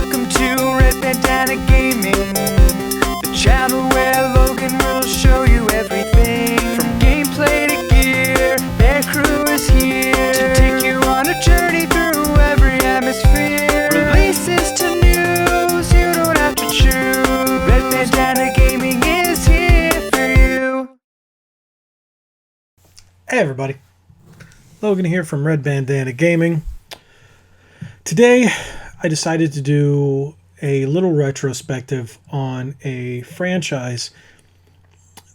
Welcome to Red Bandana Gaming, the channel where Logan will show you everything. From gameplay to gear, their crew is here to take you on a journey through every atmosphere. Releases to news, you don't have to choose. Red Bandana Gaming is here for you. Hey everybody, Logan here from Red Bandana Gaming. Today I decided to do a little retrospective on a franchise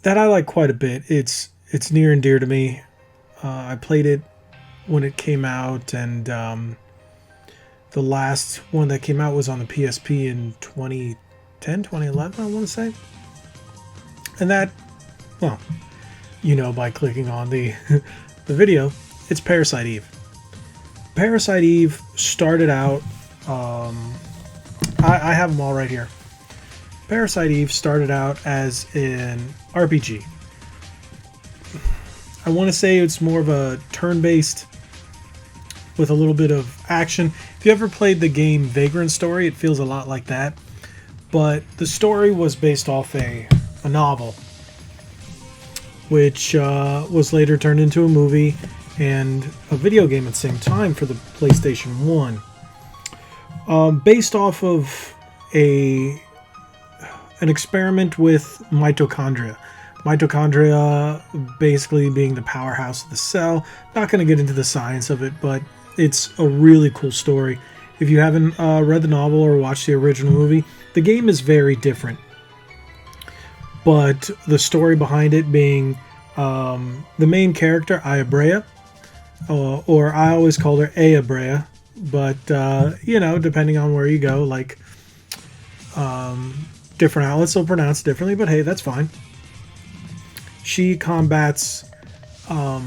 that I like quite a bit. It's near and dear to me. I played it when it came out, and the last one that came out was on the PSP in 2010, 2011, I want to say. And that, well, you know by clicking on the video, it's Parasite Eve. Parasite Eve started out, I have them all right here. Parasite Eve started out as an RPG. I want to say it's more of a turn-based with a little bit of action. If you ever played the game Vagrant Story, it feels a lot like that. But the story was based off a novel, which was later turned into a movie and a video game at the same time for the PlayStation 1. Based off of an experiment with mitochondria. Mitochondria basically being the powerhouse of the cell. Not going to get into the science of it, but it's a really cool story. If you haven't read the novel or watched the original movie, the game is very different. But the story behind it being the main character, Ayabrea, or I always call her Ayabrea, but you know, depending on where you go, like different outlets will pronounce it differently, but hey, that's fine. She combats a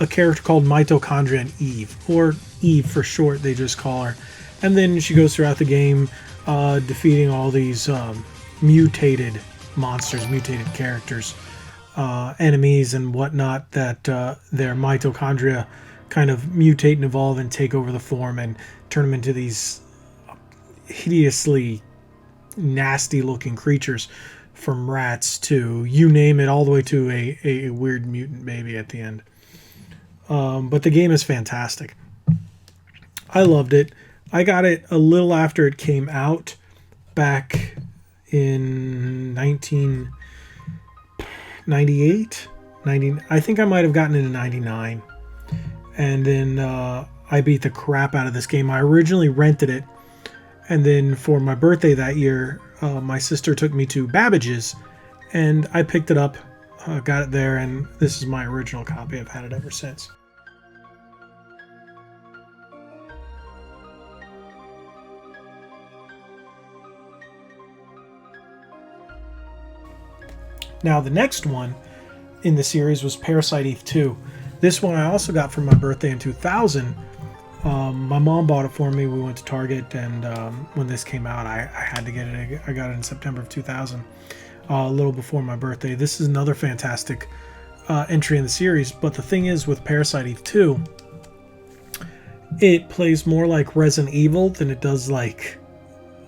character called Mitochondrian Eve, or Eve for short, they just call her. And then she goes throughout the game defeating all these mutated monsters, mutated characters, enemies and whatnot, that their mitochondria kind of mutate and evolve and take over the form and turn them into these hideously nasty looking creatures, from rats to you name it, all the way to a weird mutant baby at the end. But the game is fantastic. I loved it. I got it a little after it came out back in 1998, I think I might have gotten it in 99, and then I beat the crap out of this game. I originally rented it, and then for my birthday that year, my sister took me to Babbage's, and I picked it up, got it there, and this is my original copy. I've had it ever since. Now, the next one in the series was Parasite Eve 2. This one I also got for my birthday in 2000. My mom bought it for me. We went to Target, and when this came out, I had to get it. I got it in September of 2000, a little before my birthday. This is another fantastic entry in the series, but the thing is, with Parasite Eve 2, it plays more like Resident Evil than it does like,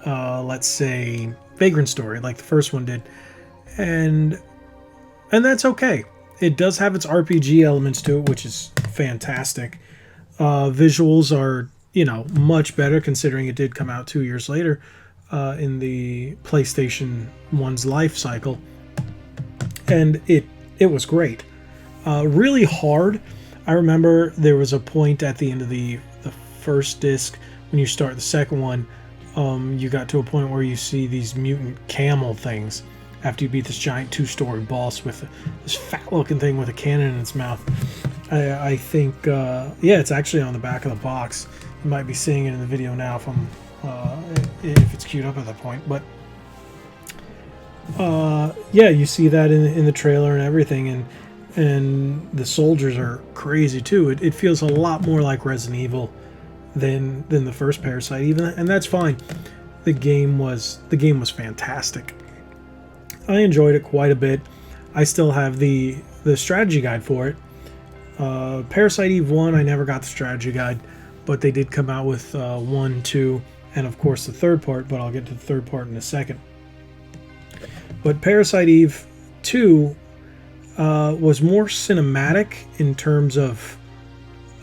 let's say, Vagrant Story, like the first one did. And that's okay. It does have its RPG elements to it, which is fantastic. Visuals are, you know, much better considering it did come out 2 years later in the PlayStation 1's life cycle. And it was great. Really hard. I remember there was a point at the end of the first disc, when you start the second one, you got to a point where you see these mutant camel things after you beat this giant two-story boss with this fat-looking thing with a cannon in its mouth. I think, yeah, it's actually on the back of the box. You might be seeing it in the video now if it's queued up at that point. But yeah, you see that in the trailer and everything, and the soldiers are crazy too. It feels a lot more like Resident Evil than the first Parasite Eve, and that's fine. The game was fantastic. I enjoyed it quite a bit. I still have the strategy guide for it. Parasite Eve 1, I never got the strategy guide, but they did come out with 1, 2, and of course the third part, but I'll get to the third part in a second. But Parasite Eve 2 was more cinematic in terms of...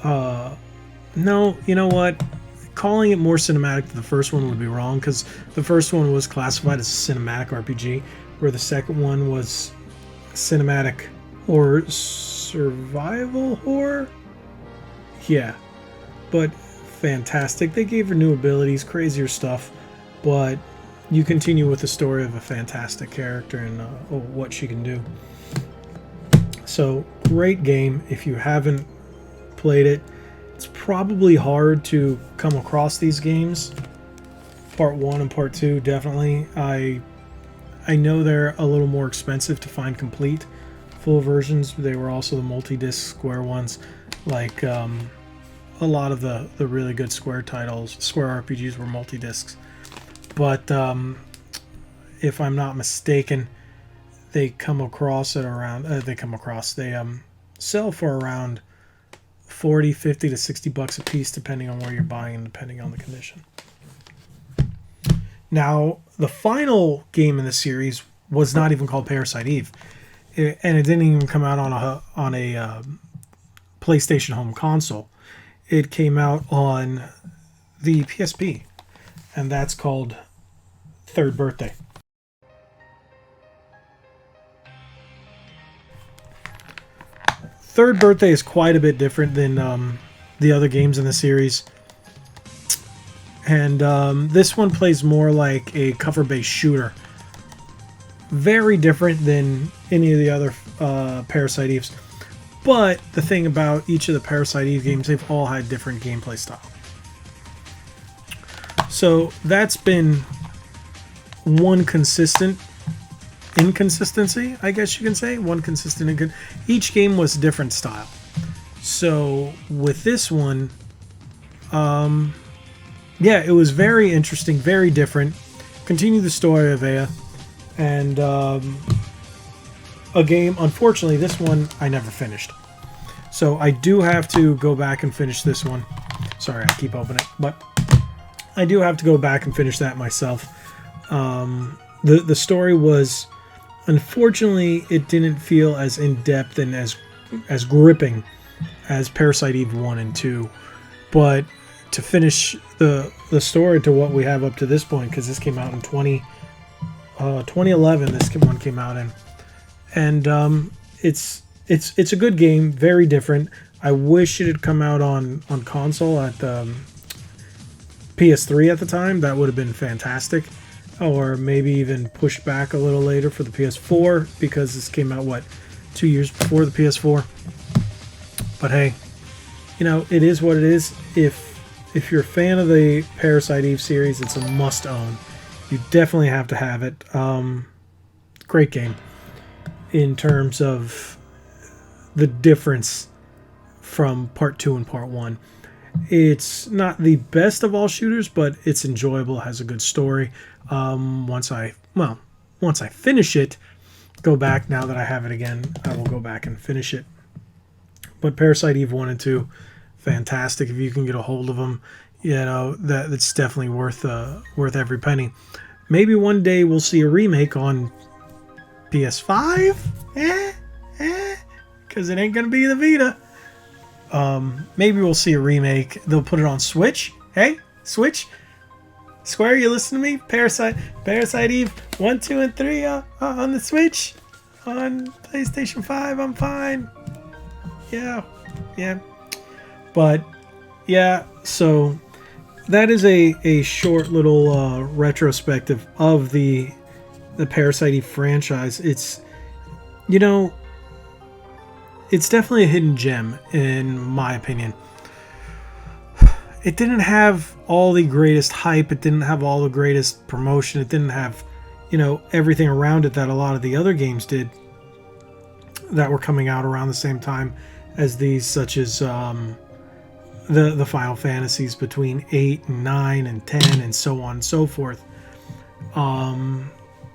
no, you know what? Calling it more cinematic than the first one would be wrong, because the first one was classified as a cinematic RPG, where the second one was cinematic or survival horror. Yeah, but fantastic. They gave her new abilities, crazier stuff, but you continue with the story of a fantastic character and what she can do. So, great game. If you haven't played it, it's probably hard to come across these games. Part 1 and Part 2, definitely. I know they're a little more expensive to find complete full versions. They were also the multi-disc Square ones, like a lot of the really good Square titles. Square RPGs were multi-discs. But if I'm not mistaken, they come across at around... they sell for around 40, 50 to 60 bucks a piece, depending on where you're buying and depending on the condition. Now, the final game in the series was not even called Parasite Eve, and it didn't even come out on a PlayStation home console. It came out on the PSP, and that's called Third Birthday. Third Birthday is quite a bit different than the other games in the series. And this one plays more like a cover-based shooter. Very different than any of the other Parasite Eves. But the thing about each of the Parasite Eve games, they've all had different gameplay style. So that's been one consistent inconsistency, I guess you can say. One consistent each game was a different style. So with this one, yeah, it was very interesting, very different. Continue the story of Aya, and a game. Unfortunately, this one I never finished, so I do have to go back and finish this one. Sorry, I keep opening it, but I do have to go back and finish that myself. The story was, unfortunately, it didn't feel as in depth and as gripping as Parasite Eve 1 and 2, but to finish the story to what we have up to this point, because this came out in 2011, this one came out in, and it's a good game, very different. I wish it had come out on console at PS3 at the time. That would have been fantastic, or maybe even pushed back a little later for the PS4, because this came out 2 years before the PS4. But hey, you know, it is what it is. If you're a fan of the Parasite Eve series, it's a must-own. You definitely have to have it. Great game in terms of the difference from Part 2 and Part 1. It's not the best of all shooters, but it's enjoyable, has a good story. Once I finish it, go back, now that I have it again, I will go back and finish it. But Parasite Eve 1 and 2, fantastic. If you can get a hold of them, you know, that's definitely worth every penny. Maybe one day we'll see a remake on PS5, because it ain't gonna be the Vita. Maybe we'll see a remake. They'll put it on Switch. Hey, Switch, Square, you listen to me? Parasite Eve 1, 2, and 3 on the Switch, on PlayStation 5. I'm fine. Yeah. But yeah, so that is a short little retrospective of the Parasite Eve franchise. It's, you know, it's definitely a hidden gem in my opinion. It didn't have all the greatest hype. It didn't have all the greatest promotion. It didn't have, you know, everything around it that a lot of the other games did that were coming out around the same time as these, such as the Final Fantasies between 8 and 9 and 10 and so on and so forth.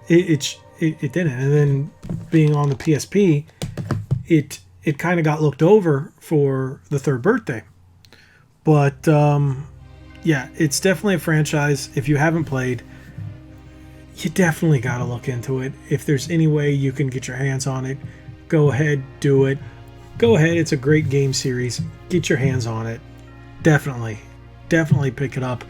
It didn't. And then being on the PSP, it kind of got looked over for the Third Birthday. But yeah, it's definitely a franchise. If you haven't played, you definitely got to look into it. If there's any way you can get your hands on it, go ahead, do it. Go ahead, it's a great game series. Get your hands on it. Definitely pick it up.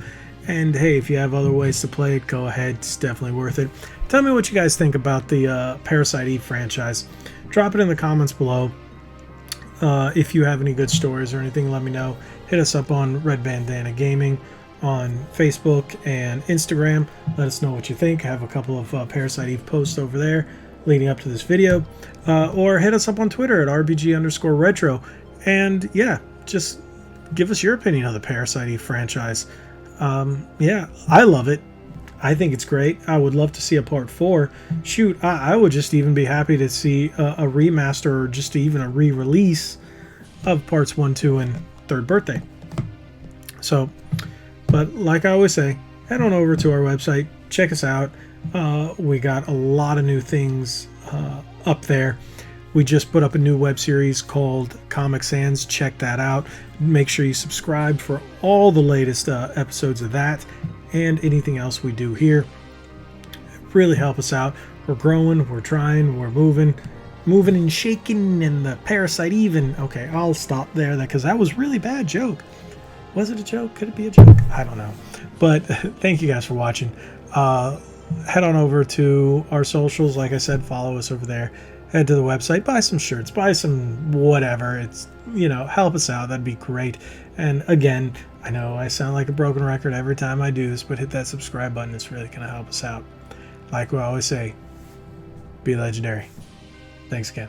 And hey, if you have other ways to play it, go ahead. It's definitely worth it. Tell me what you guys think about the Parasite Eve franchise. Drop it in the comments below. If you have any good stories or anything, let me know. Hit us up on Red Bandana Gaming on Facebook and Instagram. Let us know what you think. I have a couple of Parasite Eve posts over there leading up to this video. Or hit us up on Twitter at RBG_retro. And yeah, just give us your opinion of the Parasite Eve franchise. Yeah, I love it. I think it's great. I would love to see a part 4. Shoot, I would just even be happy to see a remaster or just even a re-release of parts 1, 2, and Third Birthday. So, but like I always say, head on over to our website, check us out. We got a lot of new things up there. We just put up a new web series called Comic Sans. Check that out. Make sure you subscribe for all the latest episodes of that and anything else we do here. Really help us out. We're growing, we're trying, we're moving and shaking, and the Parasite even. Okay, I'll stop there because that was really bad joke. Was it a joke? Could it be a joke? I don't know. But thank you guys for watching. Head on over to our socials. Like I said, follow us over there. Head to the website, buy some shirts, buy some whatever. It's, you know, help us out. That'd be great. And again, I know I sound like a broken record every time I do this, but hit that subscribe button. It's really going to help us out. Like we always say, be legendary. Thanks again.